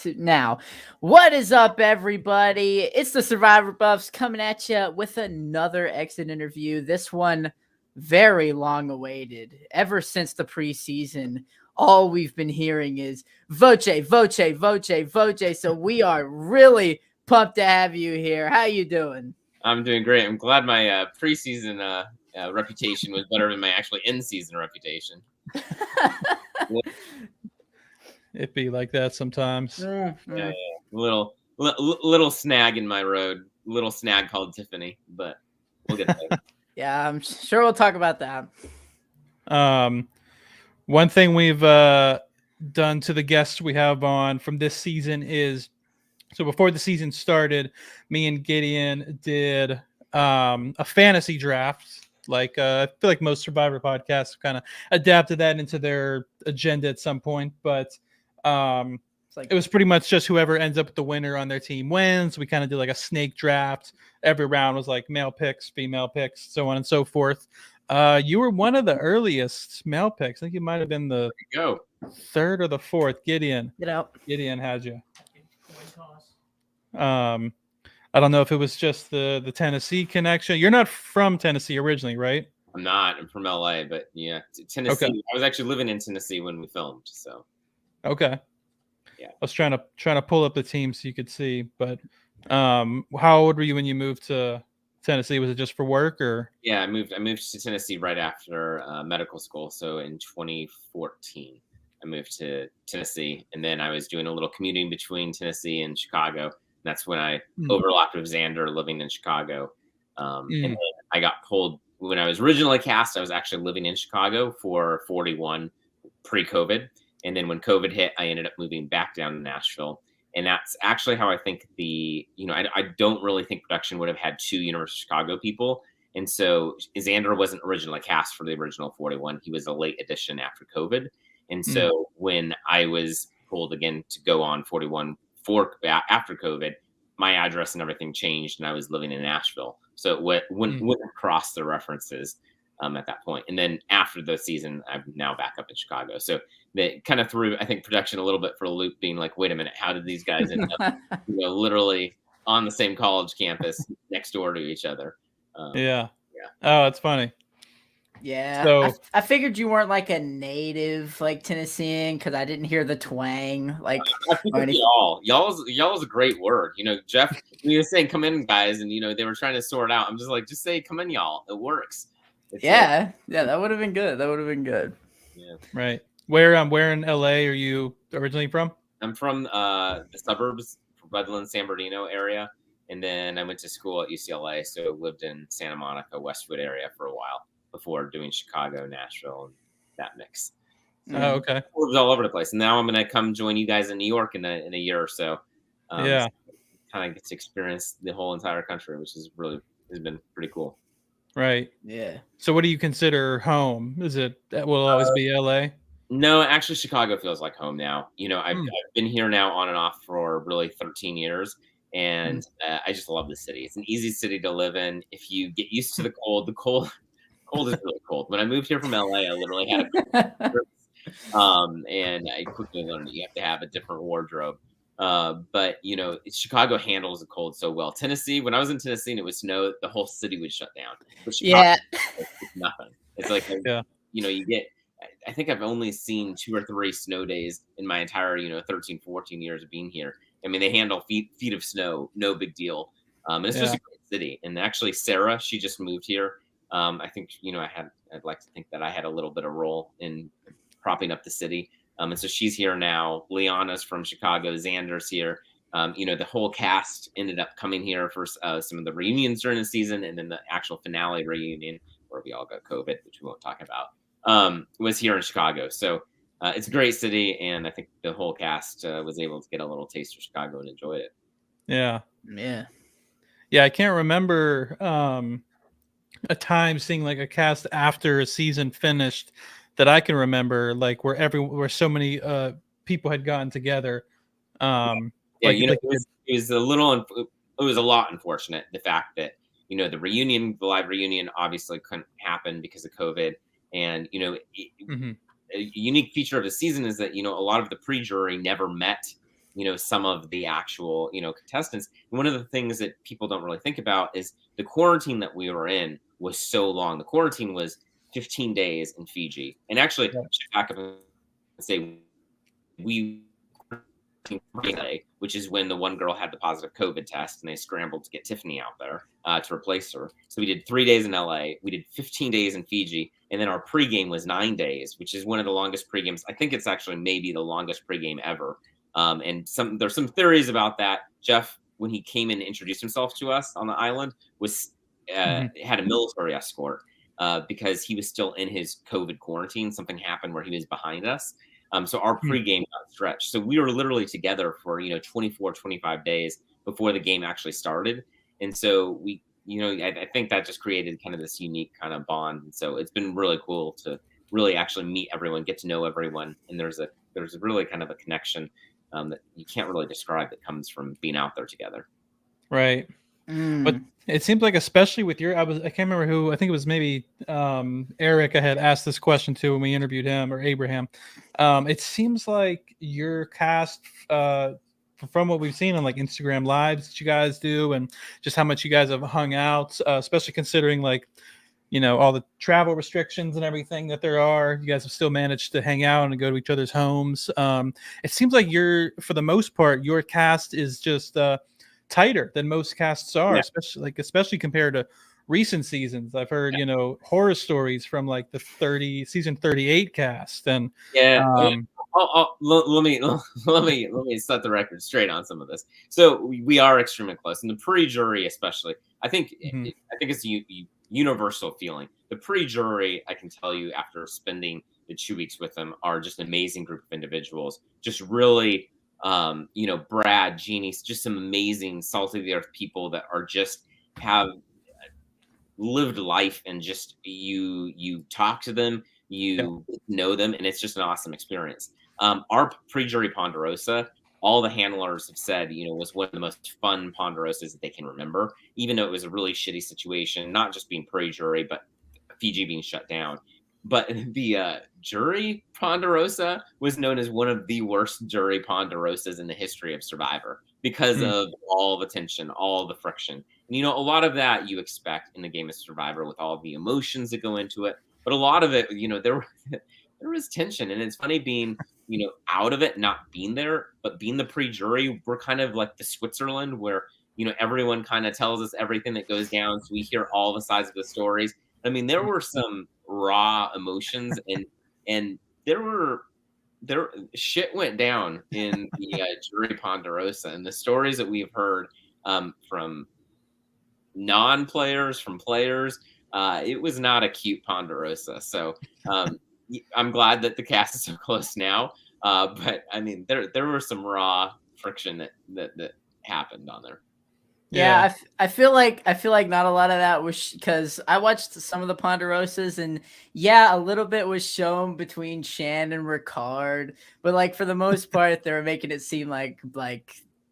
to now. What is up, everybody? It's the Survivor Buffs coming at you with another exit interview. This one very long awaited. Ever since the preseason, all we've been hearing is Voce, Voce, Voce, Voce. So we are really pumped to have you here. How you doing? I'm doing great. I'm glad my preseason reputation was better than my actually in-season reputation. It be like that sometimes. Yeah. Little snag in my road. Little snag called Tiffany, but we'll get there. Yeah, I'm sure we'll talk about that. One thing we've done to the guests we have on from this season is, so before the season started, me and Gideon did a fantasy draft. Like I feel like most Survivor podcasts kind of adapted that into their agenda at some point, but it was pretty much just whoever ends up with the winner on their team wins. We kind of did like a snake draft. Every round was like male picks, female picks, so on and so forth. You were one of the earliest male picks. I think you might have been the third or the fourth. Gideon. Get out. Gideon had you. I don't know if it was just the Tennessee connection. You're not from Tennessee originally, right? I'm not. I'm from LA, but yeah, Tennessee. Okay. I was actually living in Tennessee when we filmed, so. Okay. Yeah. I was trying to pull up the team so you could see, but how old were you when you moved to Tennessee? Was it just for work or? Yeah, I moved to Tennessee right after medical school. So in 2014, I moved to Tennessee, and then I was doing a little commuting between Tennessee and Chicago. And that's when I overlapped with Xander living in Chicago. And then I got pulled when I was originally cast. I was actually living in Chicago for 41 pre-COVID. And then when COVID hit, I ended up moving back down to Nashville. And that's actually how I think I don't really think production would have had two University of Chicago people. And so Xander wasn't originally cast for the original 41. He was a late addition after COVID. And so when I was pulled again to go on 41 after COVID, my address and everything changed, and I was living in Nashville. So it wouldn't cross the references at that point. And then after the season, I'm now back up in Chicago. So that kind of threw, I think, production a little bit for a loop, being like, wait a minute, how did these guys end up literally on the same college campus next door to each other? Yeah. Oh, it's funny. Yeah, so, I figured you weren't like a native like Tennessean because I didn't hear the twang. Like I think y'all's a great word. Jeff, he was saying "come in, guys," and they were trying to sort it out. I'm just like, just say "come in, y'all." It works. Yeah, that would have been good. Yeah. Right. Where in LA are you originally from? I'm from the suburbs, Redlands, San Bernardino area, and then I went to school at UCLA, so lived in Santa Monica, Westwood area for a while before doing Chicago, Nashville, and that mix. So oh, okay. I lived all over the place, and now I'm gonna come join you guys in New York in a year or so. Yeah. So kind of get to experience the whole entire country, which has been pretty cool. Right. Yeah. So what do you consider home? Is it that will always be LA? No, actually Chicago feels like home now. I've been here now on and off for really 13 years, and I just love the city. It's an easy city to live in. If you get used to the cold is really cold. When I moved here from LA, I literally had and I quickly learned that you have to have a different wardrobe. But Chicago handles the cold so well. Tennessee, when I was in Tennessee and it would snow, the whole city would shut down. But Chicago, it's nothing. It's like you get. I think I've only seen 2 or 3 snow days in my entire 13, 14 years of being here. I mean, they handle feet of snow, no big deal. And it's just a great city. And actually, Sarah, she just moved here. I think I'd like to think that I had a little bit of role in propping up the city. And so she's here now. Liana's from Chicago. Xander's here. The whole cast ended up coming here for some of the reunions during the season, and then the actual finale reunion where we all got COVID, which we won't talk about, was here in Chicago. So it's a great city, and I think the whole cast was able to get a little taste of Chicago and enjoy it. Yeah. Yeah. I can't remember a time seeing like a cast after a season finished that I can remember, like where so many people had gotten together. It was a lot unfortunate, the fact that the live reunion obviously couldn't happen because of COVID, and a unique feature of the season is that a lot of the pre-jury never met some of the actual, contestants. And one of the things that people don't really think about is the quarantine that we were in was so long. The quarantine was 15 days in Fiji. And actually, I should back up and say we, which is when the one girl had the positive COVID test and they scrambled to get Tiffany out there to replace her. So we did 3 days in LA, we did 15 days in Fiji, and then our pregame was 9 days, which is one of the longest pregames. I think it's actually maybe the longest pregame ever. And there's some theories about that. Jeff, when he came in and introduced himself to us on the island, had a military escort because he was still in his COVID quarantine. Something happened where he was behind us. So our pregame got stretched. So we were literally together for, 24, 25 days before the game actually started. And so we, I think that just created kind of this unique kind of bond. And so it's been really cool to really actually meet everyone, get to know everyone. And there's really kind of a connection that you can't really describe that comes from being out there together. Right. But it seems like, especially with I can't remember who, I think it was maybe Eric I had asked this question to when we interviewed him, or Abraham. It seems like your cast, from what we've seen on like Instagram lives that you guys do, and just how much you guys have hung out, especially considering like, all the travel restrictions and everything that there are, you guys have still managed to hang out and go to each other's homes. It seems like for the most part, your cast is just tighter than most casts are, especially compared to recent seasons. I've heard, horror stories from like the season 38 cast. And let me set the record straight on some of this. So we are extremely close, and the pre-jury especially. I think it's a universal feeling. The pre-jury, I can tell you, after spending the 2 weeks with them, are just an amazing group of individuals. Just really, Brad, Jeannie, just some amazing salty of the earth people that are just have lived life, and just you talk to them, you know them, and it's just an awesome experience. Our pre-jury Ponderosa, all the handlers have said, was one of the most fun Ponderosas that they can remember, even though it was a really shitty situation, not just being pre-jury, but Fiji being shut down. But the jury Ponderosa was known as one of the worst jury Ponderosas in the history of Survivor because of all the tension, all the friction. And, a lot of that you expect in the game of Survivor with all the emotions that go into it. But a lot of it, there was tension. And it's funny being, out of it, not being there, but being the pre-jury. We're kind of like the Switzerland where, everyone kind of tells us everything that goes down. So we hear all the sides of the stories. I mean, there were some raw emotions, and there shit went down in the jury Ponderosa, and the stories that we've heard from non-players, from players, it was not a cute Ponderosa. So I'm glad that the cast is so close now. But I mean, there were some raw friction that happened on there. Yeah, I feel like not a lot of that was because I watched some of the Ponderosas, and a little bit was shown between Shan and Ricard, but like for the most part, they were making it seem like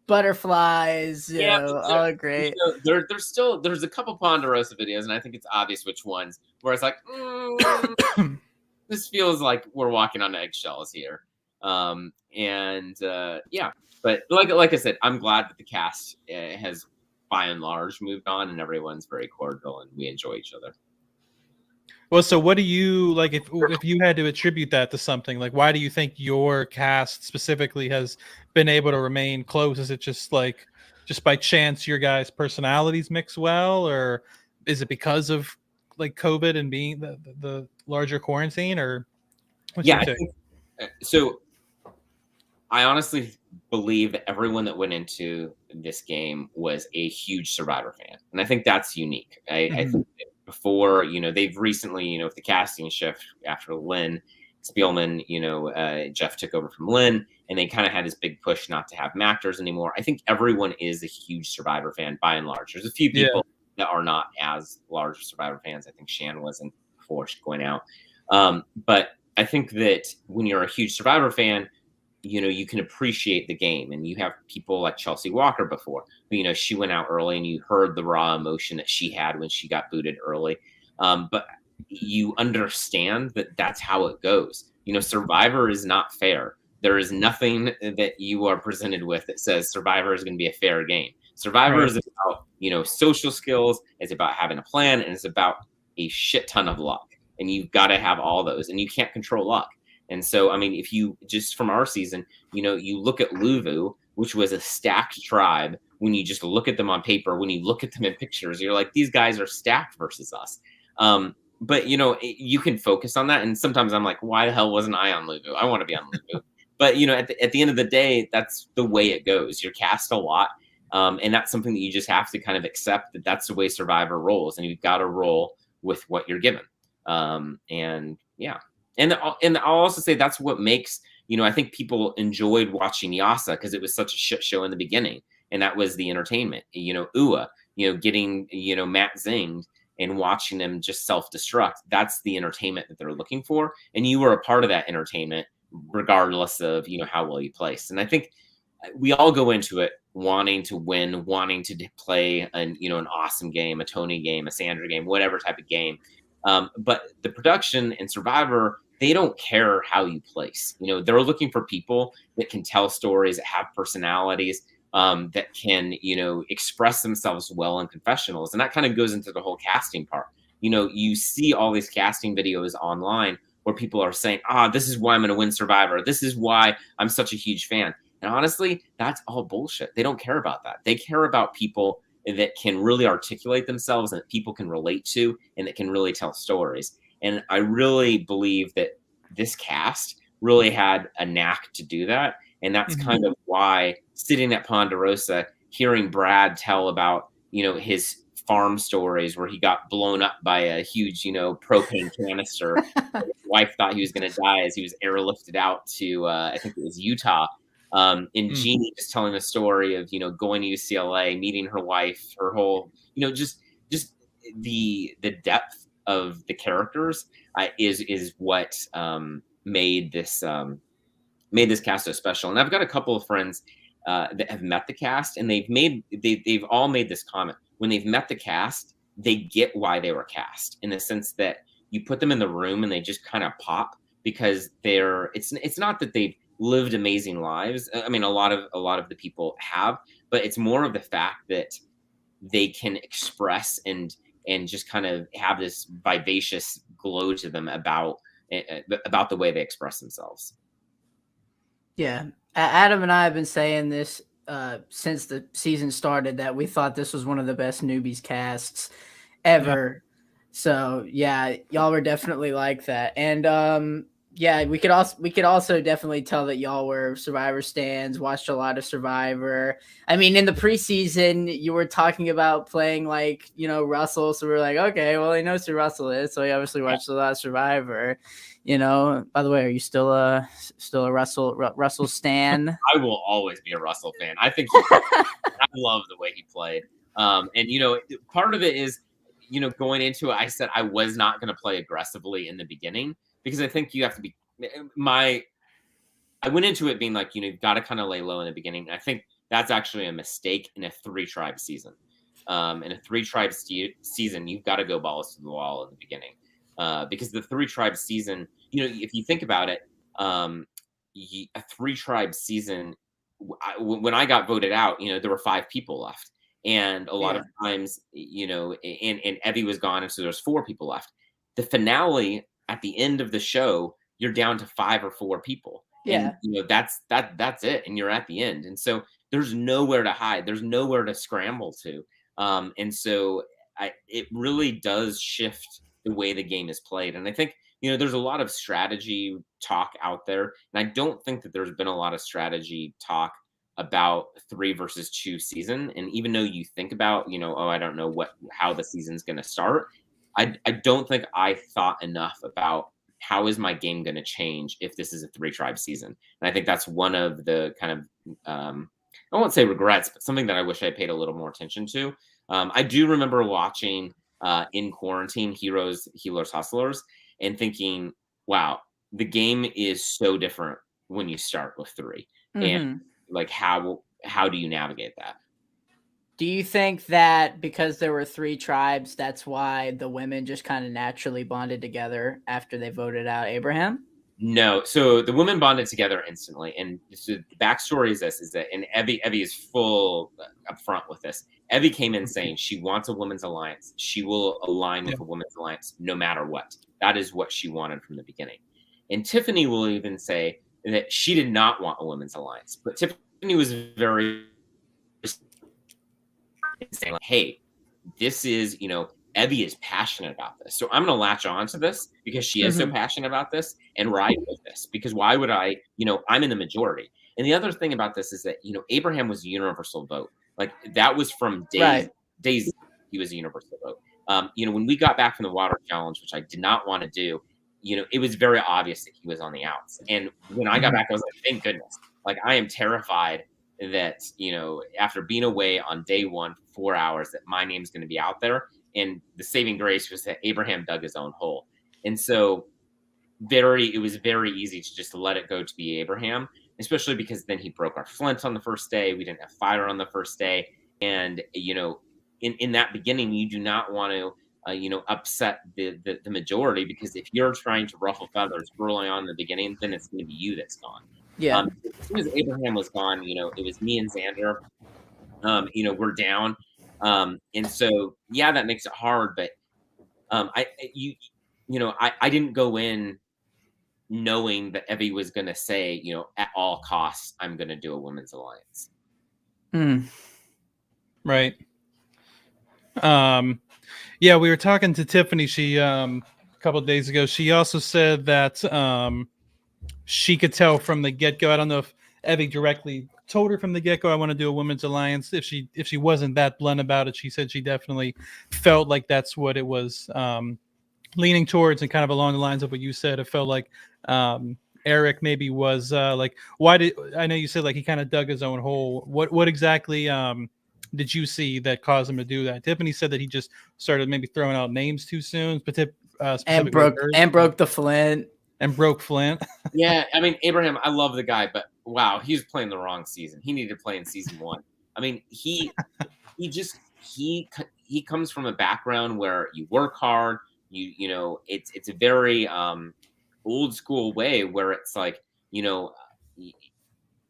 butterflies, all great. There's a couple Ponderosa videos, and I think it's obvious which ones, where it's like, this feels like we're walking on eggshells here. But like I said, I'm glad that the cast has by and large moved on, and everyone's very cordial and we enjoy each other. Well, so what do you like, if you had to attribute that to something, like why do you think your cast specifically has been able to remain close? Is it just by chance your guys' personalities mix well, or is it because of like COVID and being the larger quarantine, or what's your take? So I honestly believe that everyone that went into this game was a huge Survivor fan. And I think that's unique. I think that before, they've recently, with the casting shift after Lynn Spielman, Jeff took over from Lynn, and they kind of had this big push not to have actors anymore. I think everyone is a huge Survivor fan by and large. There's a few people that are not as large Survivor fans. I think Shan wasn't forced going out. But I think that when you're a huge Survivor fan, you can appreciate the game, and you have people like Chelsea Walker before, who, she went out early, and you heard the raw emotion that she had when she got booted early. But you understand that that's how it goes. Survivor is not fair. There is nothing that you are presented with that says Survivor is going to be a fair game. Survivor is about, social skills. It's about having a plan, and it's about a shit ton of luck. And you've got to have all those, and you can't control luck. And so, I mean, if you just from our season, you look at Luvu, which was a stacked tribe. When you just look at them on paper, when you look at them in pictures, you're like, these guys are stacked versus us. But you can focus on that. And sometimes I'm like, why the hell wasn't I on Luvu? I want to be on Luvu. But at the end of the day, that's the way it goes. You're cast a lot. And that's something that you just have to kind of accept, that that's the way Survivor rolls, and you've got to roll with what you're given. And yeah. And I'll also say that's what makes, I think people enjoyed watching Yasa, because it was such a shit show in the beginning, and that was the entertainment. Ua, getting, Matt zinged and watching them just self-destruct. That's the entertainment that they're looking for. And you were a part of that entertainment, regardless of, how well you placed. And I think we all go into it wanting to win, wanting to play an awesome game, a Tony game, a Sandra game, whatever type of game. But the production and Survivor, they don't care how you place. They're looking for people that can tell stories, that have personalities, that can, express themselves well in confessionals. And that kind of goes into the whole casting part. You see all these casting videos online where people are saying, this is why I'm going to win Survivor. This is why I'm such a huge fan. And honestly, that's all bullshit. They don't care about that. They care about people that can really articulate themselves, and that people can relate to, and that can really tell stories. And I really believe that this cast really had a knack to do that. And that's kind of why, sitting at Ponderosa, hearing Brad tell about, his farm stories where he got blown up by a huge, propane canister. His wife thought he was going to die as he was airlifted out to, I think it was Utah. And Jeannie just telling the story of, going to UCLA, meeting her wife, her whole, just the depth of the characters is what made this cast so special. And I've got a couple of friends that have met the cast, and they've all made this comment. When they've met the cast, they get why they were cast, in the sense that you put them in the room and they just kind of pop, because it's not that they've lived amazing lives. I mean, a lot of the people have, but it's more of the fact that they can express and just kind of have this vivacious glow to them about the way they express themselves. Yeah. Adam and I have been saying this since the season started, that we thought this was one of the best newbies casts ever. Yeah. So yeah, y'all were definitely like that. And yeah, we could also definitely tell that y'all were Survivor stans, watched a lot of Survivor. I mean, in the preseason, you were talking about playing like, Russell. So we're like, okay, well, he knows who Russell is. So he obviously watched a lot of Survivor. By the way, are you still a Russell stan? I will always be a Russell fan. I think I love the way he played. And part of it is, going into it, I said I was not going to play aggressively in the beginning, because I think you have to be I went into it being like, you've got to kind of lay low in the beginning. I think that's actually a mistake in a 3-tribe season. In a 3-tribe season, you've got to go balls to the wall in the beginning. Because the 3-tribe season, if you think about it, a 3-tribe season, when I got voted out, there were 5 people left. And a lot of times, and Evie was gone. And so there's 4 people left. The finale, at the end of the show, you're down to 5 or 4 people. Yeah. And, that's it. And you're at the end. And so there's nowhere to hide. There's nowhere to scramble to. And so it really does shift the way the game is played. And I think, there's a lot of strategy talk out there. And I don't think that there's been a lot of strategy talk about 3 versus 2 season. And even though you think about, I don't know how the season's going to start, I don't think I thought enough about how is my game going to change if this is a 3-tribe season. And I think that's one of the kind of, I won't say regrets, but something that I wish I paid a little more attention to. I do remember watching in quarantine Heroes, Healers, Hustlers, and thinking, wow, the game is so different when you start with 3. And like, how do you navigate that? Do you think that because there were 3 tribes, that's why the women just kind of naturally bonded together after they voted out Abraham? No, so the women bonded together instantly, and so the backstory is this: is that, and Evie is full upfront with this. Evie came in saying she wants a women's alliance. She will align with a women's alliance no matter what. That is what she wanted from the beginning. And Tiffany will even say that she did not want a women's alliance, but Tiffany was very saying, like, "Hey, this is, Evie is passionate about this. So I'm going to latch on to this because she is so passionate about this and ride with this, because why would I, I'm in the majority." And the other thing about this is that, Abraham was a universal vote. Like, that was from days he was a universal vote. When we got back from the water challenge, which I did not want to do, it was very obvious that he was on the outs. And when I got back, I was like, thank goodness. Like, I am terrified that, after being away on day one for 4 hours, that my name's going to be out there. And the saving grace was that Abraham dug his own hole. And so it was very easy to just let it go to be Abraham, especially because then he broke our flint on the first day. We didn't have fire on the first day. And, in that beginning, you do not want to, upset the majority, because if you're trying to ruffle feathers early on in the beginning, then it's going to be you that's gone. Yeah. As soon as Abraham was gone, it was me and Xander. We're down. And so, yeah, that makes it hard, but I didn't go in knowing that Evie was going to say, at all costs, I'm going to do a women's alliance. Right. Yeah, we were talking to Tiffany. She, a couple of days ago, she also said that, she could tell from the get-go. I don't know if Evie directly told her from the get-go, I want to do a women's alliance. If she wasn't that blunt about it, she said she definitely felt like that's what it was leaning towards, and kind of along the lines of what you said. It felt like Eric maybe was like, I know you said like he kind of dug his own hole. What exactly did you see that caused him to do that? Tiffany said that he just started maybe throwing out names too soon, and broke the flint. And broke Flint. Yeah, I mean, Abraham, I love the guy, but wow, he was playing the wrong season. He needed to play in season 1. I mean, he comes from a background where you work hard. It's a very old school way where it's like,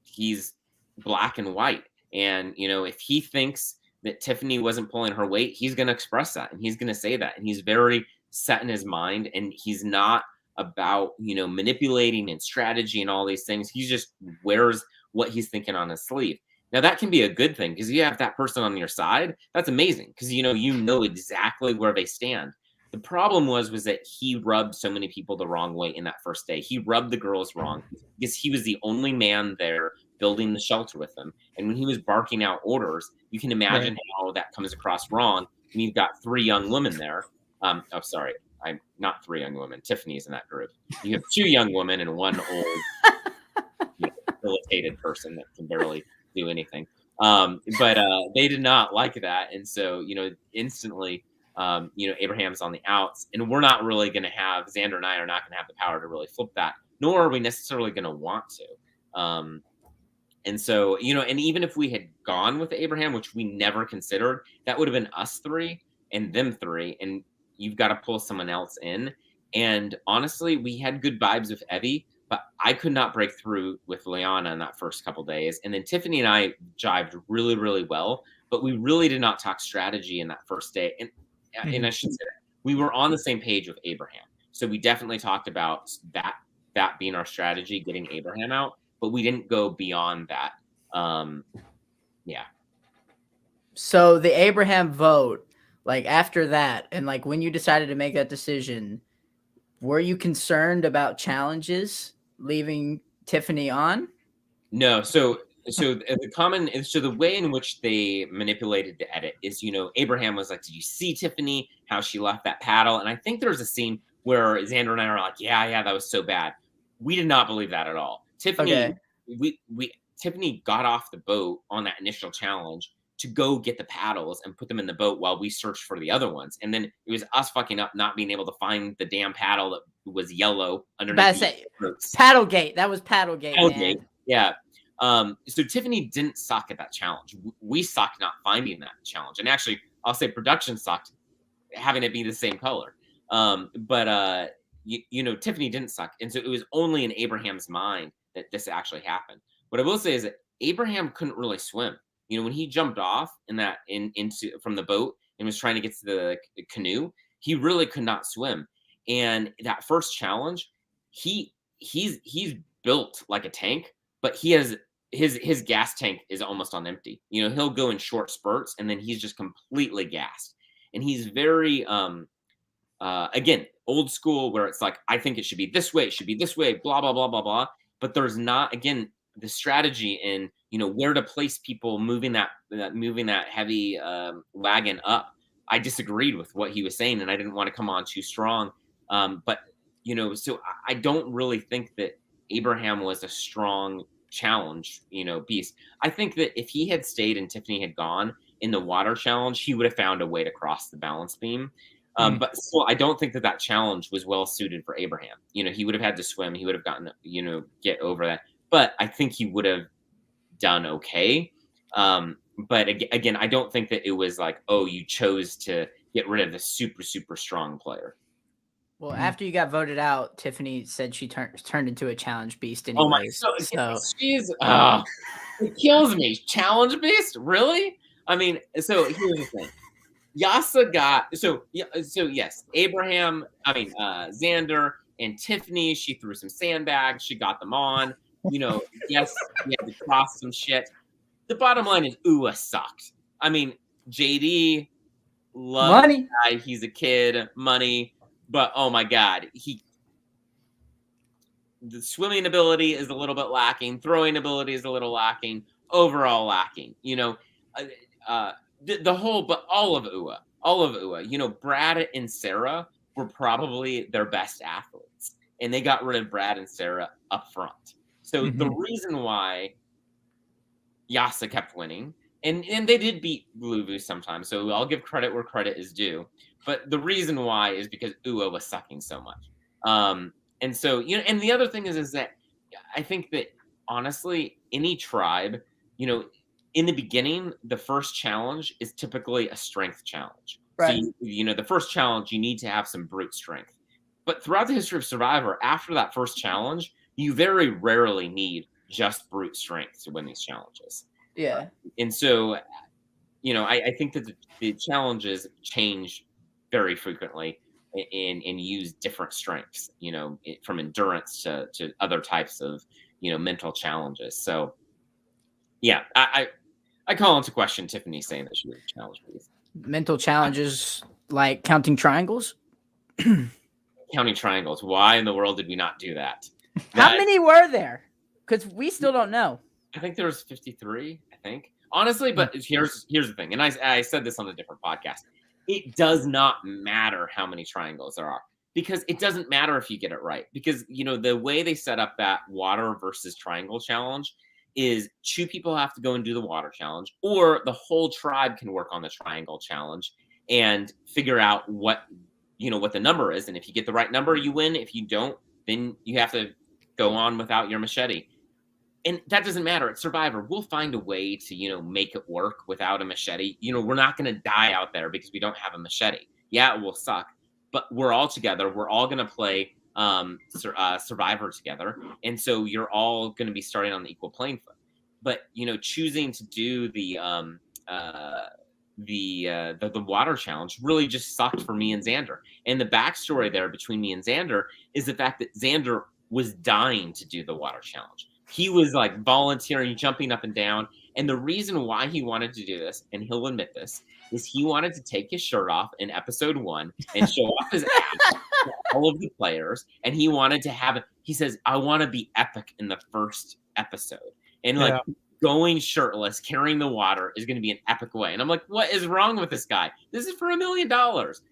he's black and white, and if he thinks that Tiffany wasn't pulling her weight, he's going to express that, and he's going to say that, and he's very set in his mind, and he's not about manipulating and strategy and all these things. He just wears what he's thinking on his sleeve. Now that can be a good thing, because you have that person on your side. That's amazing, because you know exactly where they stand. The problem was that he rubbed so many people the wrong way in that first day. He rubbed the girls wrong because he was the only man there building the shelter with them. And when he was barking out orders, you can imagine how that comes across wrong when you've got 3 young women there. Sorry. I'm not 3 young women. Tiffany's in that group. You have 2 young women and 1 old, debilitated person that can barely do anything. But they did not like that, and so instantly, Abraham's on the outs, and we're not really going to have Xander and I are not going to have the power to really flip that, nor are we necessarily going to want to. And so and even if we had gone with Abraham, which we never considered, that would have been us 3 and them 3, and you've got to pull someone else in. And honestly, we had good vibes with Evie, but I could not break through with Liana in that first couple days. And then Tiffany and I jived really, really well, but we really did not talk strategy in that first day. And I should say that we were on the same page with Abraham. So we definitely talked about that being our strategy, getting Abraham out, but we didn't go beyond that. Yeah. So the Abraham vote, like after that, and like when you decided to make that decision, were you concerned about challenges leaving Tiffany on? No. So the way in which they manipulated the edit is, Abraham was like, did you see Tiffany, how she left that paddle? And I think there's a scene where Xander and I are like, yeah, that was so bad. We did not believe that at all. Tiffany, Tiffany got off the boat on that initial challenge to go get the paddles and put them in the boat while we searched for the other ones. And then it was us fucking up, not being able to find the damn paddle that was yellow underneath. Paddlegate. That was Paddlegate. Paddlegate. Yeah. So Tiffany didn't suck at that challenge. We sucked not finding that challenge. And actually, I'll say production sucked having it be the same color. But Tiffany didn't suck. And so it was only in Abraham's mind that this actually happened. What I will say is that Abraham couldn't really swim. When he jumped off into from the boat and was trying to get to the canoe, he really could not swim. And that first challenge, he's built like a tank, but he has his gas tank is almost on empty. He'll go in short spurts and then he's just completely gassed. And he's very again, old school, where it's like, I think it should be this way, blah blah blah blah blah. But there's not, again, the strategy in where to place people moving that heavy wagon up. I disagreed with what he was saying, and I didn't want to come on too strong. But so I don't really think that Abraham was a strong challenge, beast. I think that if he had stayed and Tiffany had gone in the water challenge, he would have found a way to cross the balance beam. But still, I don't think that challenge was well suited for Abraham. He would have had to swim. He would have gotten, get over that. But I think he would have done okay. But again, I don't think that it was like, oh, you chose to get rid of the super, super strong player. Well, after you got voted out, Tiffany said she turned into a challenge beast anyway. Oh my! So she's it kills me. Challenge beast, really? I mean, so here's the thing. Yasa got so yes, Abraham. I mean, Xander and Tiffany. She threw some sandbags. She got them on. Yes, we had to cross some shit. The bottom line is, Ua sucked. I mean, JD loves money. The guy. He's a kid, money. But oh my God, the swimming ability is a little bit lacking. Throwing ability is a little lacking. Overall lacking. The whole, but all of Ua. Brad and Sarah were probably their best athletes, and they got rid of Brad and Sarah up front. So the reason why Yasa kept winning, and they did beat Luvu sometimes, so I'll give credit where credit is due. But the reason why is because Ua was sucking so much. And so, and the other thing is that I think that honestly, any tribe, in the beginning, the first challenge is typically a strength challenge. Right. So, the first challenge, you need to have some brute strength. But throughout the history of Survivor, after that first challenge, you very rarely need just brute strength to win these challenges. Yeah. And so, I think that the challenges change very frequently and use different strengths, from endurance to other types of, mental challenges. So, yeah, I call into question Tiffany saying that she was a challenge beast. Mental challenges like counting triangles? Counting triangles. Why in the world did we not do that? How many were there? Because we still don't know. I think there was 53, I think. Honestly, but here's the thing. And I said this on a different podcast. It does not matter how many triangles there are, because it doesn't matter if you get it right. Because, the way they set up that water versus triangle challenge is 2 people have to go and do the water challenge, or the whole tribe can work on the triangle challenge and figure out what the number is. And if you get the right number, you win. If you don't, then you have to go on without your machete. And that doesn't matter. At Survivor, we'll find a way to, make it work without a machete. We're not going to die out there because we don't have a machete. Yeah, it will suck, but we're all together. We're all going to play Survivor together. And so you're all going to be starting on the equal playing field. But, choosing to do the water challenge really just sucked for me and Xander. And the backstory there between me and Xander is the fact that Xander was dying to do the water challenge. He was like volunteering, jumping up and down. And the reason why he wanted to do this, and he'll admit this, is he wanted to take his shirt off in episode 1 and show off his ass to all of the players. And he wanted to he says, I want to be epic in the first episode. And going shirtless, carrying the water is going to be an epic way. And I'm like, what is wrong with this guy? This is for $1 million.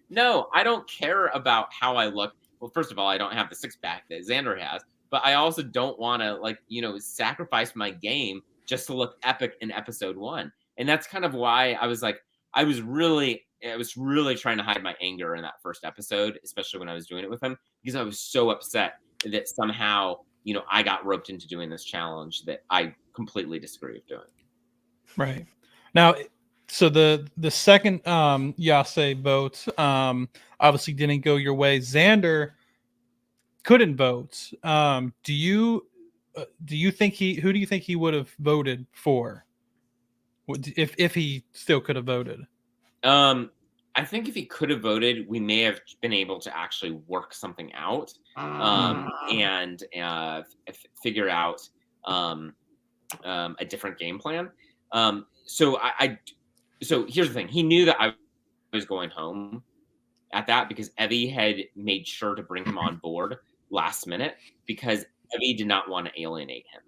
No, I don't care about how I look. Well, first of all, I don't have the 6-pack that Xander has. But I also don't want to sacrifice my game just to look epic in episode 1. And that's kind of why I was really trying to hide my anger in that first episode, especially when I was doing it with him, because I was so upset that somehow, I got roped into doing this challenge that I completely disagree with doing. Right. Now, so the second Yase vote obviously didn't go your way. Xander couldn't vote. Do you think who do you think he would have voted for? If he still could have voted? I think if he could have voted, we may have been able to actually work something out and figure out a different game plan. So so here's the thing. He knew that I was going home at that because Evie had made sure to bring him on board last minute because Evie did not want to alienate him.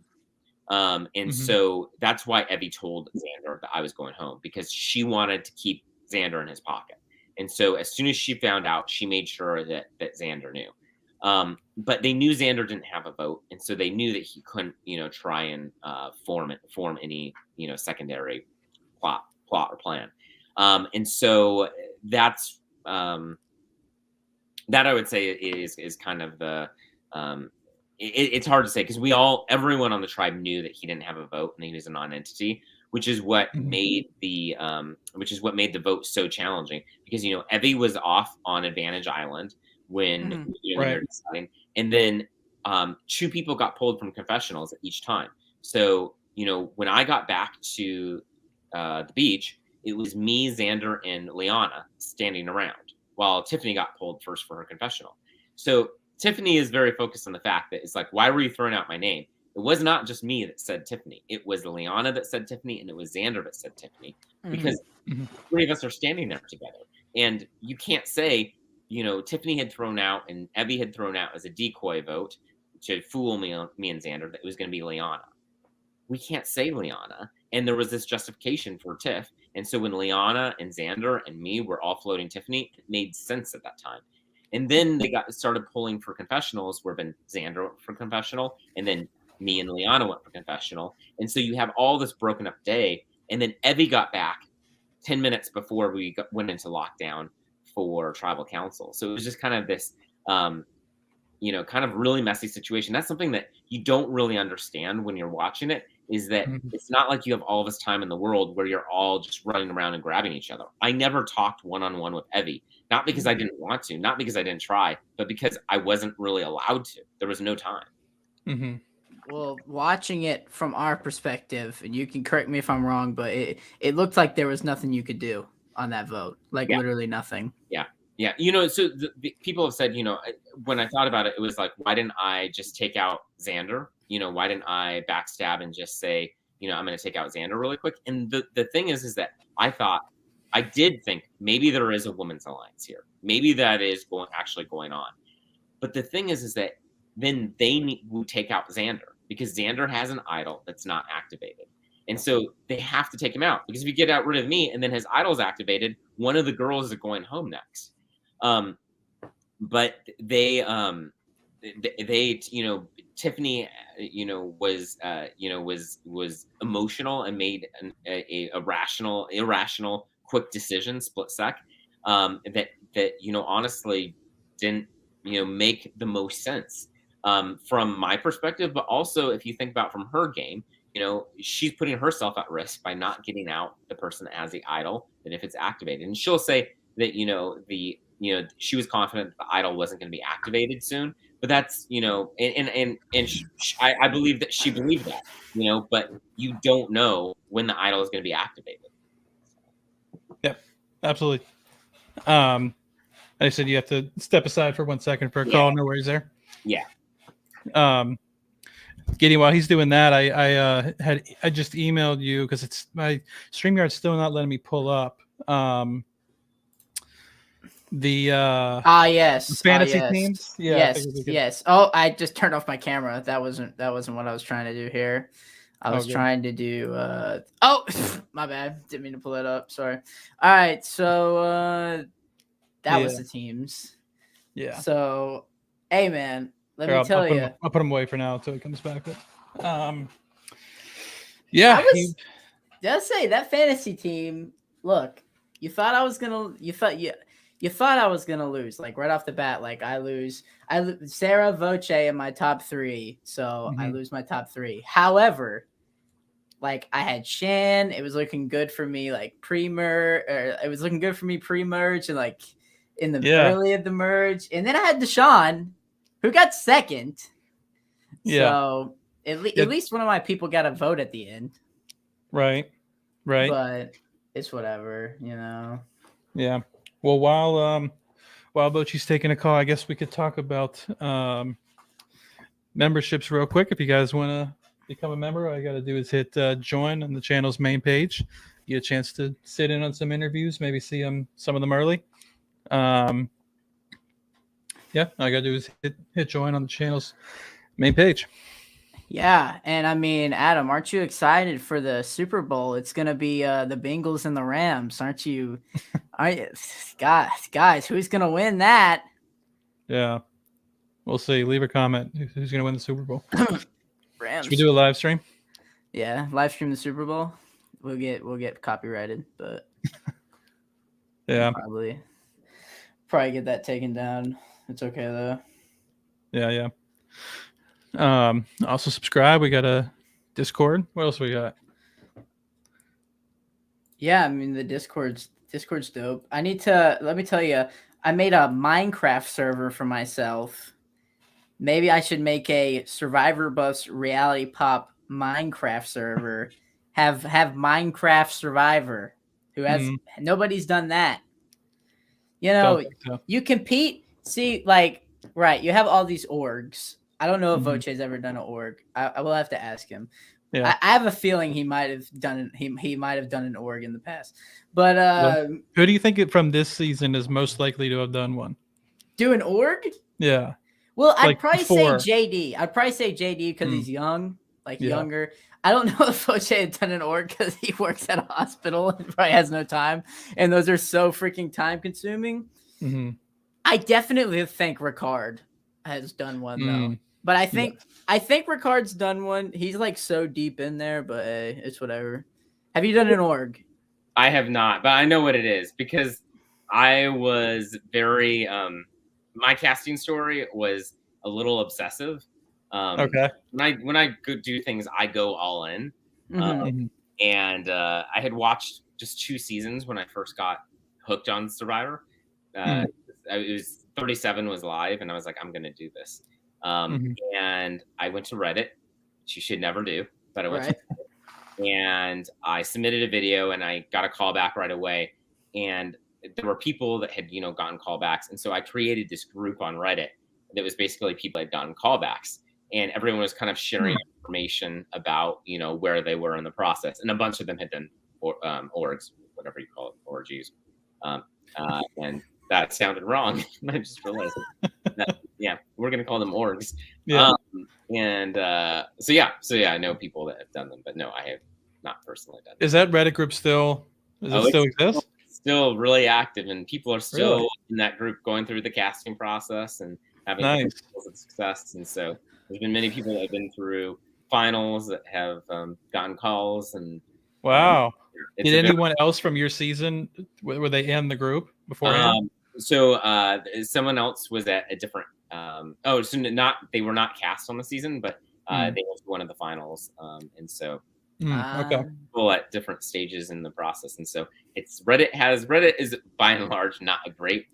And so that's why Evie told Xander that I was going home because she wanted to keep Xander in his pocket. And so as soon as she found out, she made sure that Xander knew. But they knew Xander didn't have a vote. And so they knew that he couldn't, try and form any, secondary plot or plan. And so that's that I would say is kind of the it's hard to say because everyone on the tribe knew that he didn't have a vote and he was a non-entity, which is what made the vote so challenging because Evie was off on Advantage Island when they were deciding, and then 2 people got pulled from confessionals at each time. So when I got back to the beach, it was me, Xander, and Liana standing around while Tiffany got pulled first for her confessional. So Tiffany is very focused on the fact that it's like, why were you throwing out my name? It was not just me that said Tiffany. It was Liana that said Tiffany, and it was Xander that said Tiffany because 3 of us are standing there together. And you can't say, Tiffany had thrown out and Evie had thrown out as a decoy vote to fool me and Xander that it was going to be Liana. We can't say Liana. And there was this justification for Tiff. And so when Liana and Xander and me were all floating Tiffany, it made sense at that time. And then they started pulling for confessionals where then Xander went for confessional, and then me and Liana went for confessional. And so you have all this broken up day. And then Evie got back 10 minutes before we went into lockdown for tribal council. So it was just kind of this, kind of really messy situation. That's something that you don't really understand when you're watching it, is that it's not like you have all this time in the world where you're all just running around and grabbing each other. I never talked one-on-one with Evie, not because I didn't want to, not because I didn't try, but because I wasn't really allowed to. There was no time. Well, watching it from our perspective, and you can correct me if I'm wrong, but it looked like there was nothing you could do on that vote, literally nothing. Yeah. So the people have said, when I thought about it, it was like, why didn't I just take out Xander? Why didn't I backstab and just say, I'm going to take out Xander really quick? And the thing is that I did think maybe there is a women's alliance here. Maybe that is actually going on. But the thing is that then they would take out Xander because Xander has an idol that's not activated. And so they have to take him out because if you get rid of me and then his idol's activated, one of the girls is going home next. But they Tiffany, was emotional and made a irrational, quick decision, split sec, that honestly didn't, make the most sense from my perspective. But also, if you think about from her game, she's putting herself at risk by not getting out the person as the idol, that if it's activated. And she'll say that, she was confident the idol wasn't going to be activated soon. But that's, I believe that she believed that, but you don't know when the idol is going to be activated. Yep, absolutely. I said you have to step aside for 1 second for a call. No worries there. Yeah. Gideon, while he's doing that, I just emailed you because it's my StreamYard's still not letting me pull up yes, fantasy teams. Yeah, yes. Oh, I just turned off my camera. That wasn't what I was trying to do here. I was trying to do my bad. Didn't mean to pull it up. Sorry. All right, so that was the teams. Yeah. So, hey man, let me tell you. I'll put him away for now until he comes back. But, just say that fantasy team. Look, you thought I was gonna lose, like right off the bat. Like I lose Sarah, Voce in my top 3, so I lose my top 3. However, like I had Shan, it was looking good for me, like pre-merge, and like in the early of the merge, and then I had Deshaun, who got second. Yeah. So at least one of my people got a vote at the end. Right. But it's whatever, Yeah. Well, while Bochi's taking a call, I guess we could talk about memberships real quick. If you guys want to become a member, all you got to do is hit join on the channel's main page. You get a chance to sit in on some interviews, maybe see some of them early. Yeah, all you got to do is hit join on the channel's main page. Yeah, and I mean, Adam, aren't you excited for the Super Bowl? It's gonna be the Bengals and the Rams, aren't you? Guys, who's gonna win that? Yeah, we'll see. Leave a comment. Who's gonna win the Super Bowl? Rams. Should we do a live stream? Yeah, live stream the Super Bowl. We'll get copyrighted, but yeah, probably get that taken down. It's okay though. Yeah. Also subscribe. We got a Discord. What else we got? Yeah, I mean the Discord's dope. Let me tell you, I made a Minecraft server for myself. Maybe I should make a Survivor Buffs Reality Pop Minecraft server. have Minecraft Survivor. Who has nobody's done that. You compete. See, right, you have all these orgs. I don't know if Voce's ever done an org. I will have to ask him. Yeah. I have a feeling he might have done he might have done an org in the past. But who do you think from this season is most likely to have done one? Do an org? Yeah. Well, I'd probably say JD. I'd probably say JD because he's young, younger. I don't know if Voce had done an org because he works at a hospital and probably has no time, and those are so freaking time consuming. Mm-hmm. I definitely think Ricard has done one though. But I think Ricard's done one. He's so deep in there, but hey, it's whatever. Have you done an org? I have not, but I know what it is because I was very my casting story was a little obsessive. Okay. When I do things, I go all in. And I had watched just 2 seasons when I first got hooked on Survivor. It was 37 was live, and I was like, I'm going to do this. And I went to Reddit, which you should never do, but I went to Reddit, and I submitted a video, and I got a call back right away. And there were people that had, gotten callbacks. And so I created this group on Reddit that was basically people that had gotten callbacks. And everyone was kind of sharing information about, where they were in the process. And a bunch of them had done orgs, whatever you call it, orgies. And that sounded wrong. I just realized that, we're going to call them orgs. Yeah. So I know people that have done them, but no, I have not personally done them. Is that Reddit group still exist? Still really active, and people are still in that group going through the casting process and having success. And so there's been many people that have been through finals that have gotten calls. And wow. Did anyone else from your season, were they in the group beforehand? So someone else was at a different they were not cast on the season, but they went to one of the finals. And so okay. People at different stages in the process. And so Reddit is by and large not a great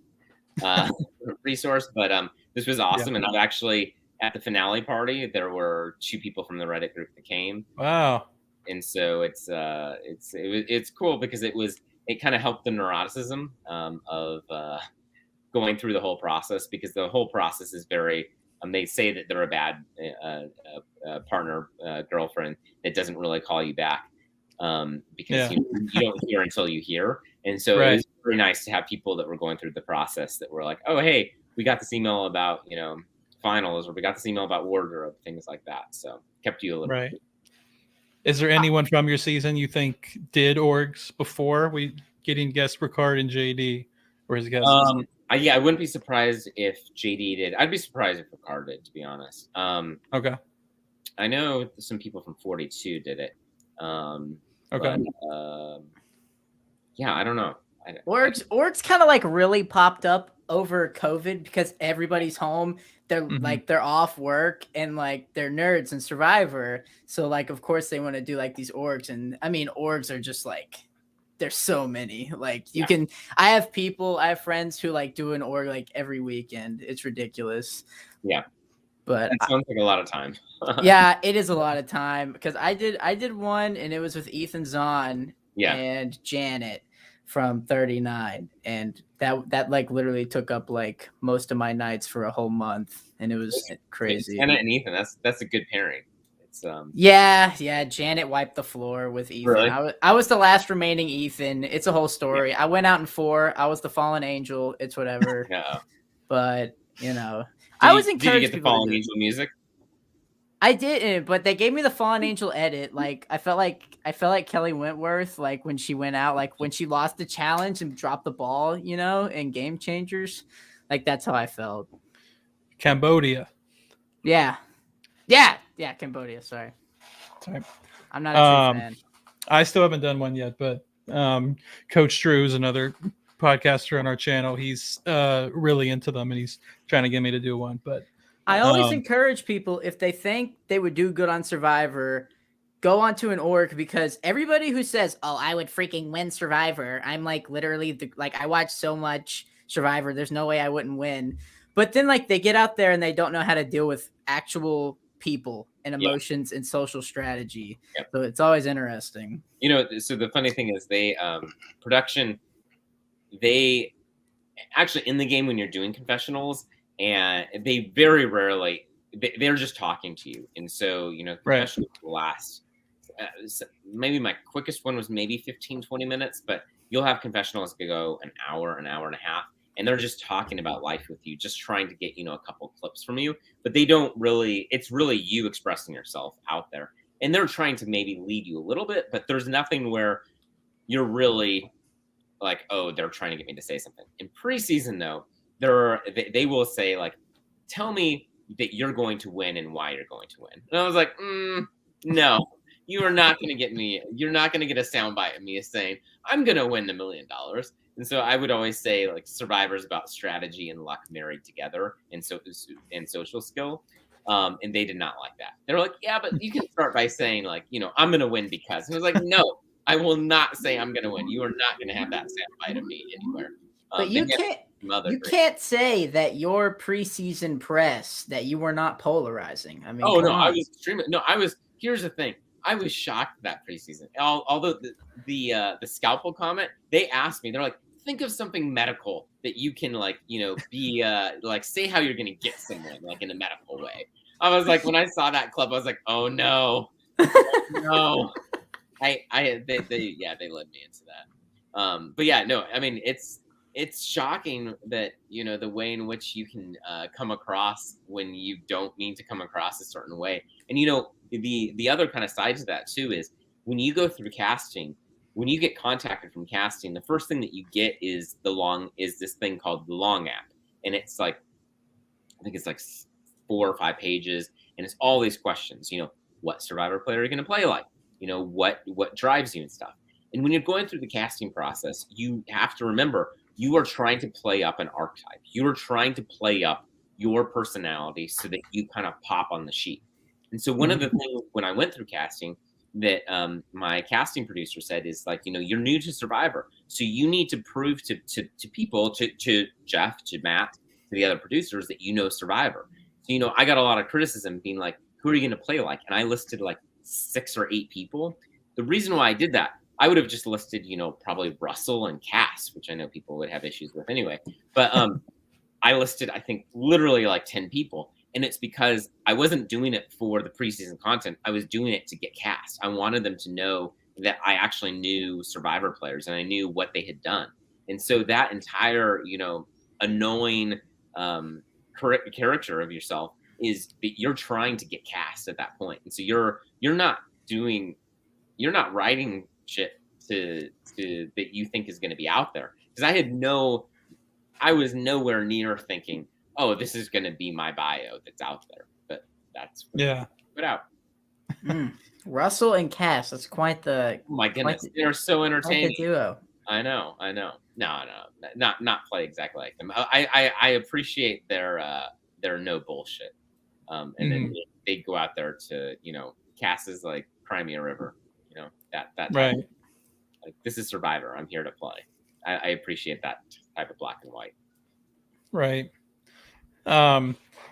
resource, but this was awesome. And I've actually at the finale party, there were 2 people from the Reddit group that came. Wow. And so it's cool because it kind of helped the neuroticism of going through the whole process, because the whole process is very they say that they're a bad partner, girlfriend that doesn't really call you back because you don't hear until you hear. And so it was very nice to have people that were going through the process that were like, oh, hey, we got this email about, finals, or we got this email about wardrobe, things like that. So kept you a little bit. Is there anyone from your season you think did orgs before we getting guest Ricard and JD, or his guests? I wouldn't be surprised if JD did. I'd be surprised if Ricard did, to be honest. Okay. I know some people from 42 did it. Okay. But, I don't know. Orgs kind of really popped up over COVID because everybody's home. They're they're off work and they're nerds in Survivor. So of course they want to do these orgs. And I mean, orgs are just there's so many. I have friends who do an org every weekend. It's ridiculous. Yeah. But That sounds like a lot of time. yeah, it is a lot of time because I did one and it was with Ethan Zahn and Janet from 39, and that like literally took up like most of my nights for a whole month, and it was crazy. Janet and Ethan, that's a good pairing. It's yeah, Janet wiped the floor with Ethan. Really? I was the last remaining Ethan. It's a whole story. I went out in 4. I was the fallen angel. It's whatever. Yeah. But I was encouraged. Did you get the fallen angel music? I didn't, but they gave me the fallen angel edit. Like I felt like Kelly Wentworth, like when she went out, like when she lost the challenge and dropped the ball, in Game Changers. Like that's how I felt. Cambodia. Yeah, Cambodia. Sorry. I'm not a true fan. I still haven't done one yet, but Coach Drew is another podcaster on our channel. He's really into them, and he's trying to get me to do one. But I always encourage people, if they think they would do good on Survivor, go onto an org, because everybody who says, "Oh, I would freaking win Survivor," I'm like literally I watch so much Survivor. There's no way I wouldn't win. But then like they get out there and they don't know how to deal with actual people and emotions and social strategy. Yep. So it's always interesting. So the funny thing is production, they actually in the game when you're doing confessionals, and they very rarely they're just talking to you, and so confessionals last maybe my quickest one was maybe 15-20 minutes, but you'll have confessionals go an hour and a half, and they're just talking about life with you, just trying to get a couple clips from you, but they don't really, it's really you expressing yourself out there, and they're trying to maybe lead you a little bit, but there's nothing where you're really like, oh, they're trying to get me to say something. In preseason though, they will say like, tell me that you're going to win and why you're going to win. And I was like, no, you are not going to get me. You're not going to get a soundbite of me saying I'm going to win $1 million. And so I would always say like Survivor's about strategy and luck married together, and social skill. And they did not like that. They're like, yeah, but you can start by saying like, I'm going to win because. And I was like, no, I will not say I'm going to win. You are not going to have that soundbite of me anywhere. But you can't say that your preseason press that you were not polarizing. I mean, I was extremely Here's the thing. I was shocked that preseason. Although the scalpel comment, they asked me. They're like, think of something medical that you can be like say how you're going to get someone like in a medical way. I was like, when I saw that clip, I was like, oh no, no. They led me into that. But yeah, no, I mean it's shocking that the way in which you can come across when you don't mean to come across a certain way. And the other kind of side to that too is when you go through casting, when you get contacted from casting, the first thing that you get is this thing called the Long app, and it's like I think it's like 4 or 5 pages, and it's all these questions. What Survivor player are you going to play like? What drives you and stuff. And when you're going through the casting process, you have to remember you are trying to play up an archetype. You are trying to play up your personality so that you kind of pop on the sheet. And so one of the things when I went through casting that my casting producer said is like, you're new to Survivor. So you need to prove to people, to Jeff, to Matt, to the other producers that Survivor. So, I got a lot of criticism being like, who are you going to play like? And I listed like 6 or 8 people. The reason why I did that, I would have just listed, probably Russell and Cass, which I know people would have issues with anyway. But I listed, I think, literally like 10 people. And it's because I wasn't doing it for the preseason content. I was doing it to get cast. I wanted them to know that I actually knew Survivor players and I knew what they had done. And so that entire, annoying character of yourself is that you're trying to get cast at that point. And so you're not writing shit to that you think is going to be out there. Because I was nowhere near thinking, oh, this is going to be my bio that's out there. But that's put out. Russell and Cass, that's quite the. Oh my goodness, they're so entertaining. Quite the duo. I know. No, not play exactly like them. I appreciate their no bullshit. And then they go out there to Cass is like Crimea River. That right. Like this is Survivor. I'm here to play. I appreciate that type of black and white. Right.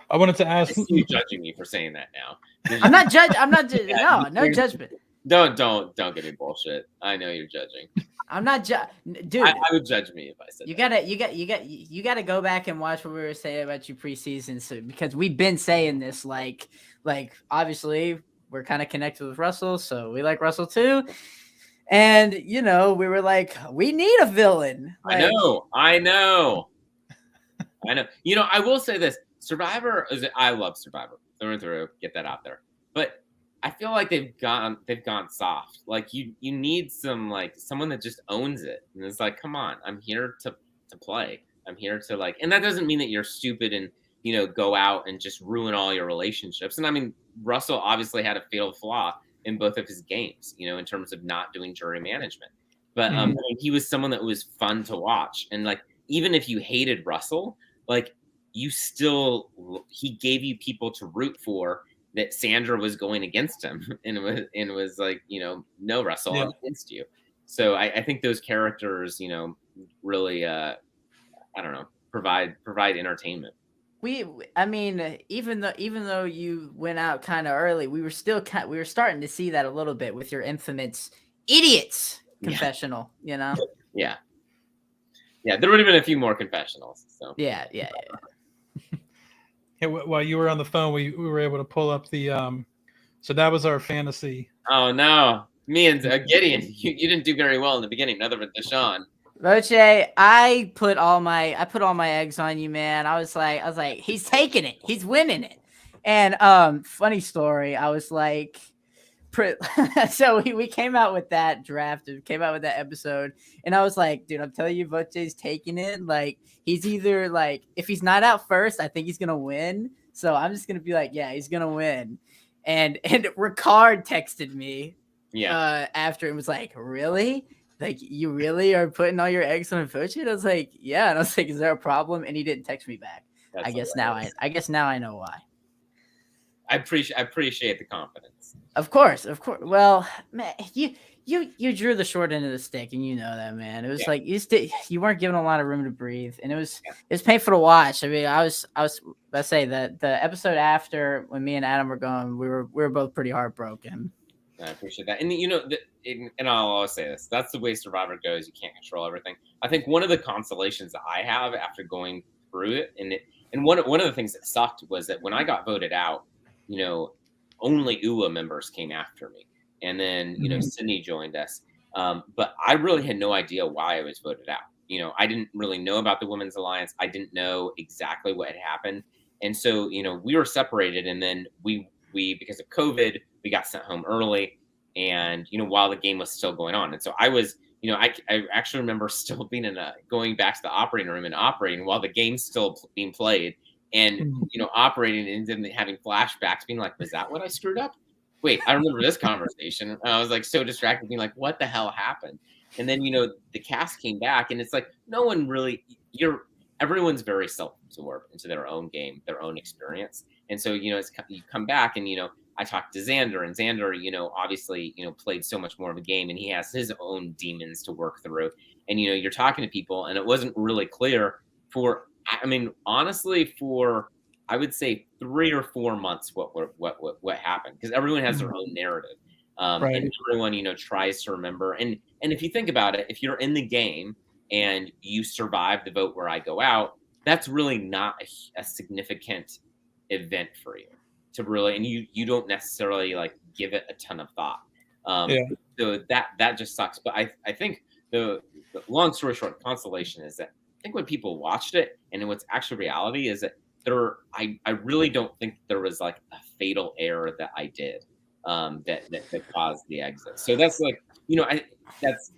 I wanted to I ask. see you judging me for saying that now. I'm not judging. I'm not. Yeah, No judgment. Don't give me bullshit. I know you're judging. I'm not dude. I would judge me if I said You that. gotta go back and watch what we were saying about you preseason. So because we've been saying this, like obviously we're kind of connected with Russell, so we like Russell too. And we were like, we need a villain. Like, I know. I will say this: Survivor I love Survivor through and through. Get that out there. But I feel like they've gone soft. Like you need some someone that just owns it, and it's like, come on, I'm here to play. I'm here to and that doesn't mean that you're stupid and go out and just ruin all your relationships. And I mean, Russell obviously had a fatal flaw in both of his games, in terms of not doing jury management. But I mean, he was someone that was fun to watch, and even if you hated Russell, he gave you people to root for. That Xander was going against him, and it was like, no, Russell, I'm against you. So I think those characters, really, I don't know, provide entertainment. I mean, even though you went out kind of early, we were starting to see that a little bit with your infamous idiots confessional. Yeah. Yeah. There would have been a few more confessionals. So yeah. Hey, while you were on the phone, we were able to pull up the so that was our fantasy. Oh no, me and Gideon, you didn't do very well in the beginning, other than Deshaun. Voce, I put all my eggs on you, man. I was like, he's taking it, he's winning it. And funny story, I was like, so we came out with that draft, came out with that episode, and I was like, dude, I'm telling you, Voce's taking it. Like, he's either if he's not out first, I think he's gonna win. So I'm just gonna be like, yeah, he's gonna win. And Ricard texted me, after and was like, really? Like, you really are putting all your eggs on Voce? I was like, yeah. And I was like, is there a problem? And he didn't text me back. I guess now I know why. I appreciate the confidence. Of course. Well, man, you drew the short end of the stick, and you know that, man. It was like you weren't given a lot of room to breathe, and it was painful to watch. I mean, I was let's say that the episode after, when me and Adam were going, we were both pretty heartbroken. I appreciate that, and and I'll always say this: that's the way Survivor goes. You can't control everything. I think one of the consolations that I have after going through it, and one of the things that sucked was that when I got voted out, only UA members came after me. And then, Sydney joined us. But I really had no idea why I was voted out. I didn't really know about the Women's Alliance. I didn't know exactly what had happened. And so, we were separated, and then we because of COVID, we got sent home early, and, while the game was still going on. And so I was, I actually remember still being going back to the operating room and operating while the game's still being played. And, operating and then having flashbacks, being like, was that what I screwed up? Wait, I remember this conversation. And I was like so distracted, being like, what the hell happened? And then, the cast came back, and it's like, no one really, everyone's very self-absorbed into their own game, their own experience. And so, you come back and, I talked to Xander, and Xander, obviously, played so much more of a game, and he has his own demons to work through. And, you're talking to people, and it wasn't really clear honestly, for I would say 3 or 4 months, what happened, because everyone has their own narrative, Right. and everyone tries to remember. And if you think about it, if you're in the game and you survive the vote where I go out, that's really not a significant event for you to really, and you don't necessarily give it a ton of thought. So that just sucks. But I think the long story short, consolation is that I think when people watched it, and what's actually reality, is that I really don't think there was a fatal error that I did that caused the exit. So that's that's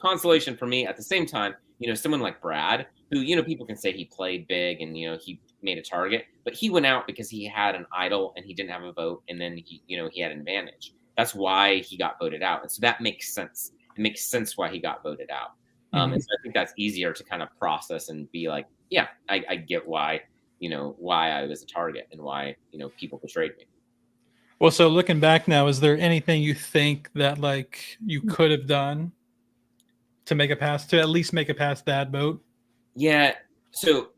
consolation for me. At the same time, someone like Brad, who people can say he played big and he made a target, but he went out because he had an idol and he didn't have a vote, and then he had an advantage. That's why he got voted out, and so that makes sense. It makes sense why he got voted out. And so I think that's easier to kind of process and be like, yeah, I get why, why I was a target and why, people betrayed me. Well, so looking back now, is there anything you think that you could have done to at least make it past that vote? Yeah. So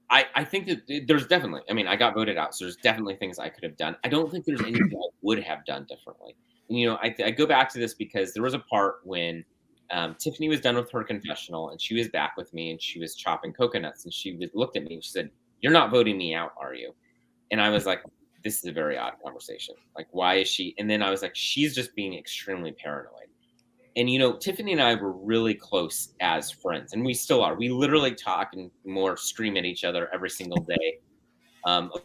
I think that there's definitely, I mean, I got voted out, so there's definitely things I could have done. I don't think there's anything I would have done differently. And, you know, I go back to this because there was a part when Tiffany was done with her confessional and she was back with me and she was chopping coconuts and she looked at me and she said, "You're not voting me out, are you?" And I was like, this is a very odd conversation. Like, why is she? And then I was like, she's just being extremely paranoid. And, you know, Tiffany and I were really close as friends, and we still are. We literally talk and more scream at each other every single day.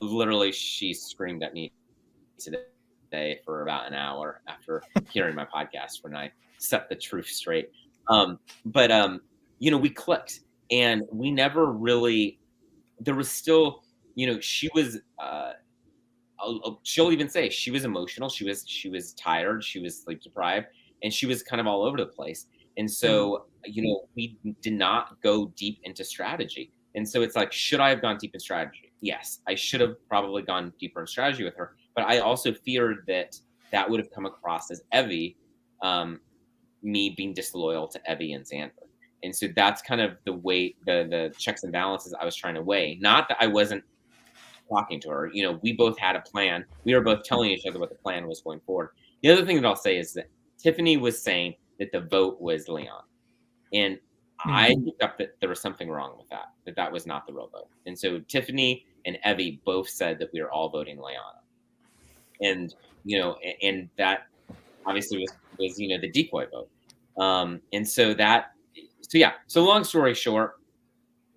Literally, she screamed at me today for about an hour after hearing my podcast when I set the truth straight. But you know, we clicked, and we never really. There was still, you know, she was. She'll even say she was emotional. She was tired. She was sleep deprived, and she was kind of all over the place. And so, you know, we did not go deep into strategy. And so it's like, should I have gone deep in strategy? Yes, I should have probably gone deeper in strategy with her. But I also feared that that would have come across as Evie, me being disloyal to Evie and Xander. And so that's kind of the way the checks and balances I was trying to weigh. Not that I wasn't talking to her. You know, we both had a plan. We were both telling each other what the plan was going forward. The other thing that I'll say is that Tiffany was saying that the vote was Leon. And I picked up that there was something wrong with that was not the real vote. And so Tiffany and Evie both said that we were all voting Leon. And, you know, and that obviously was you know, the decoy vote. And so yeah. So long story short,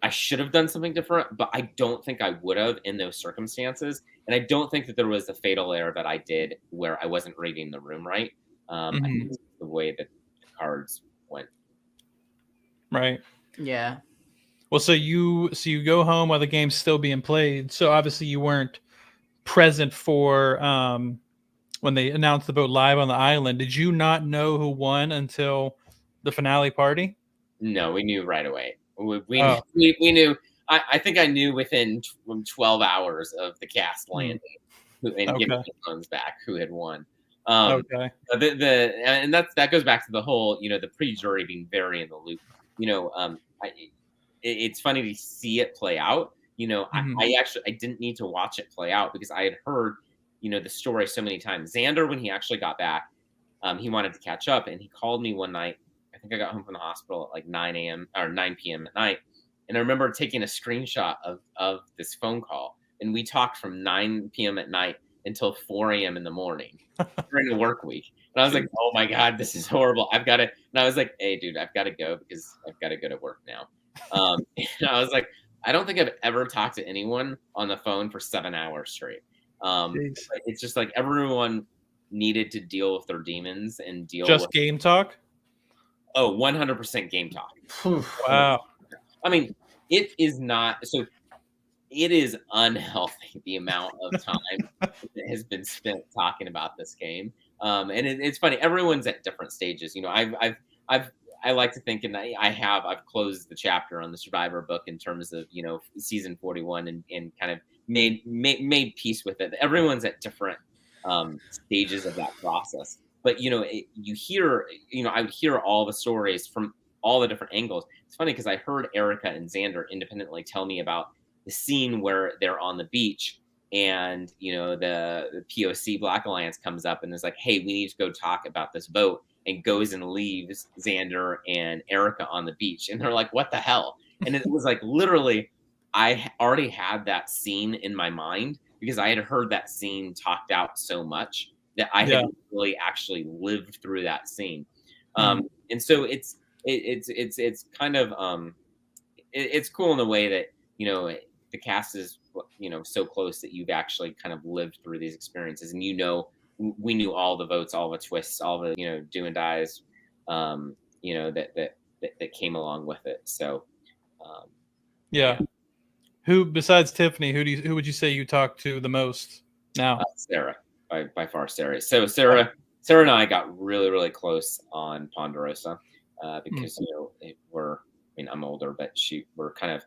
I should have done something different, but I don't think I would have in those circumstances. And I don't think that there was a fatal error that I did where I wasn't reading the room right. I think it's the way that the cards went. Right. Yeah. Well, so you go home while the game's still being played. So obviously you weren't present for when they announced the vote live on the island. Did you not know who won until the finale party? No, we knew right away. We knew. I think I knew within 12 hours of the cast landing and giving the phones back who had won. Okay. And that goes back to the whole, you know, the pre-jury being very in the loop. You know, it's funny to see it play out. You know, I didn't need to watch it play out because I had heard, you know, the story so many times. Xander, when he actually got back, he wanted to catch up, and he called me one night. I think I got home from the hospital at like 9 a.m. or 9 p.m. at night. And I remember taking a screenshot of this phone call. And we talked from 9 p.m. at night until 4 a.m. in the morning during the work week. And I was like, oh my God, this is horrible. I've got to. And I was like, hey, dude, I've got to go because I've got to go to work now. And I was like, I don't think I've ever talked to anyone on the phone for 7 hours straight. It's just like everyone needed to deal with their demons and deal just with game talk. Oh, 100% game talk. Wow. I mean, it is not so. It is unhealthy the amount of time that has been spent talking about this game. And it's funny. Everyone's at different stages. You know, I like to think, and I've closed the chapter on the Survivor book in terms of, you know, season 41 and kind of made peace with it. Everyone's at different stages of that process. But, you know, you hear, you know, I would hear all the stories from all the different angles. It's funny because I heard Erica and Xander independently tell me about the scene where they're on the beach and, you know, the POC Black Alliance comes up and is like, hey, we need to go talk about this boat, and goes and leaves Xander and Erica on the beach. And they're like, what the hell? And it was like, literally, I already had that scene in my mind because I had heard that scene talked out so much that I had really actually lived through that scene. And so it's kind of, it's cool in the way that, you know, the cast is, you know, so close that you've actually kind of lived through these experiences. And, you know, we knew all the votes, all the twists, all the, you know, do and dies, you know, that came along with it. So, yeah. Who besides Tiffany, who would you say you talk to the most now? Sarah. By far, Sarah. So Sarah and I got really, really close on Ponderosa because, you know, I'm older, but we're kind of,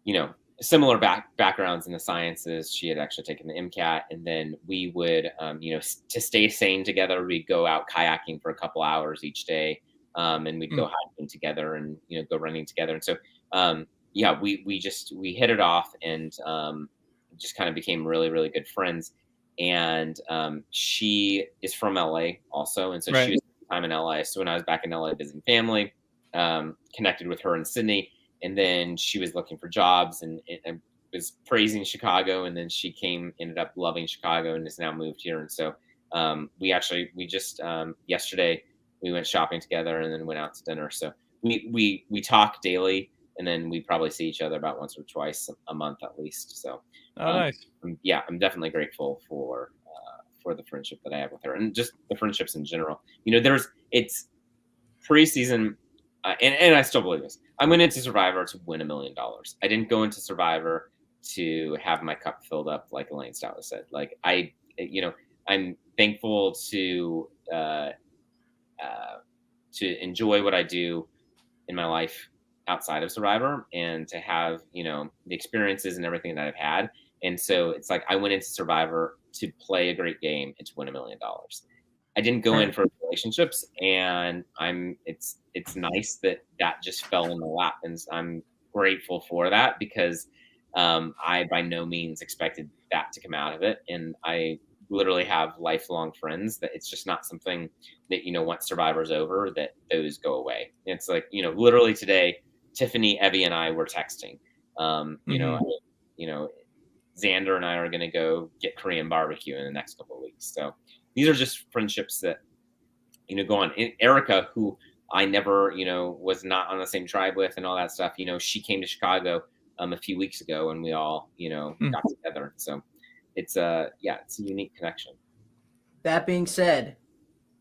you know, similar backgrounds in the sciences. She had actually taken the MCAT, and then we would, you know, to stay sane together, we'd go out kayaking for a couple hours each day, and we'd go hiking together and, you know, go running together. And so yeah, we hit it off, and just kind of became really, really good friends. And she is from LA also, and so Right. she was time in LA. So when I was back in LA visiting family, connected with her in Sydney, and then she was looking for jobs, and was praising Chicago, and then she ended up loving Chicago, and has now moved here. And so we just yesterday we went shopping together, and then went out to dinner. So we talk daily, and then we probably see each other about once or twice a month at least. So Oh, nice. I'm definitely grateful for the friendship that I have with her, and just the friendships in general. It's preseason, and I still believe this. I went into Survivor to win $1 million. I didn't go into Survivor to have my cup filled up, like Elaine Stout said. Like I'm thankful to enjoy what I do in my life outside of Survivor, and to have, the experiences and everything that I've had. And so it's like I went into Survivor to play a great game and to win $1 million. I didn't go in for relationships, and it's nice that just fell in the lap, and I'm grateful for that, because I by no means expected that to come out of it. And I literally have lifelong friends that it's just not something that, once Survivor's over, that those go away. It's like, literally today, Tiffany, Evie, and I were texting. Xander and I are going to go get Korean barbecue in the next couple of weeks. So these are just friendships that, go on. And Erica, who I never, was not on the same tribe with and all that stuff, she came to Chicago a few weeks ago, and we all, got together. So it's it's a unique connection. That being said,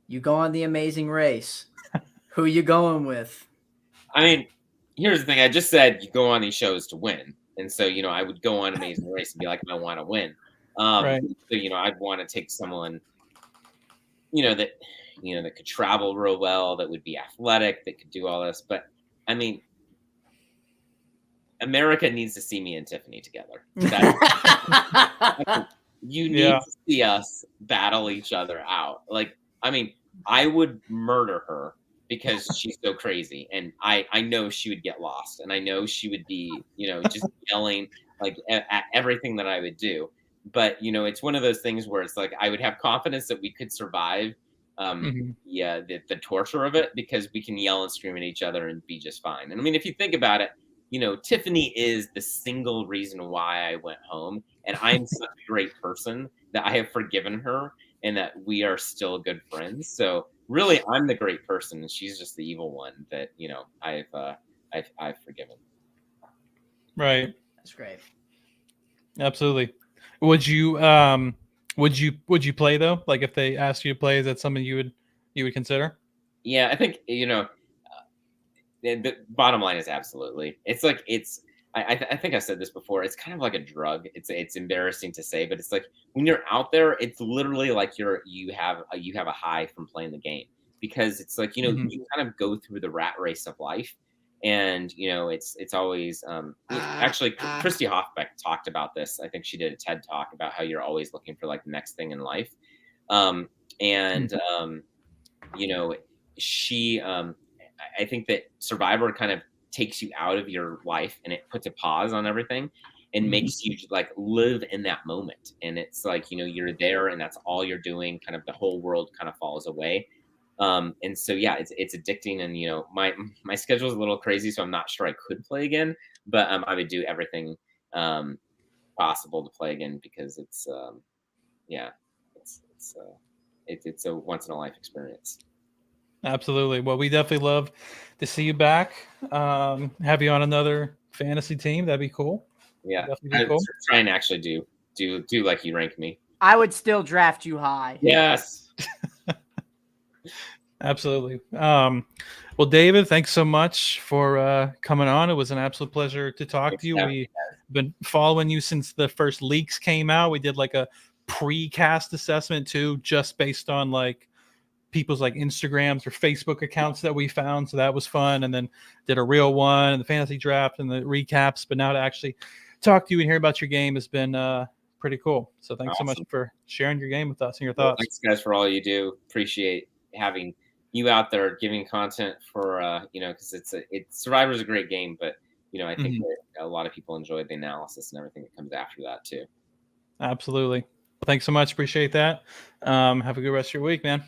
you go on the Amazing Race. Who you going with? I mean, here's the thing. I just said you go on these shows to win. And so, I would go on Amazing Race and be like, I want to win. Right. So, I'd want to take someone, that could travel real well, that would be athletic, that could do all this. But I mean, America needs to see me and Tiffany together. You need to see us battle each other out. Like, I mean, I would murder her because she's so crazy, and I know she would get lost, and I know she would be, just yelling like at everything that I would do. But it's one of those things where it's like I would have confidence that we could survive the torture of it, because we can yell and scream at each other and be just fine. And I mean, if you think about it, Tiffany is the single reason why I went home, and I'm such a great person that I have forgiven her, and that we are still good friends. So really, I'm the great person, and she's just the evil one that I've forgiven. Right. That's great. Absolutely. Would you play though? Like, if they asked you to play, is that something you would consider? Yeah, I think the bottom line is absolutely. It's like I think I said this before. It's kind of like a drug. It's embarrassing to say, but it's like when you're out there, it's literally like you have a high from playing the game, because it's like you kind of go through the rat race of life, and it's always actually Christy Hoffbeck talked about this. I think she did a TED talk about how you're always looking for like the next thing in life, she I think that Survivor kind of takes you out of your life, and it puts a pause on everything, and makes you like live in that moment. And it's like, you're there, and that's all you're doing. Kind of the whole world kind of falls away. And so, yeah, it's addicting. And, my schedule is a little crazy, so I'm not sure I could play again, but I would do everything possible to play again, because it's a once in a life experience. Absolutely. Well, we definitely love to see you back. Have you on another fantasy team? That'd be cool. Yeah, I'd try and actually do like you rank me. I would still draft you high. Yes. Absolutely. Well, David, thanks so much for coming on. It was an absolute pleasure to talk to you. We've been following you since the first leaks came out. We did like a pre-cast assessment too, just based on like people's like Instagrams or Facebook accounts that we found. So that was fun. And then did a real one and the fantasy draft and the recaps. But now to actually talk to you and hear about your game has been pretty cool. So thanks so much for sharing your game with us and your thoughts. Thanks, guys, for all you do. Appreciate having you out there giving content for, because Survivor's a great game, but I think that a lot of people enjoyed the analysis and everything that comes after that too. Absolutely. Thanks so much. Appreciate that. Have a good rest of your week, man.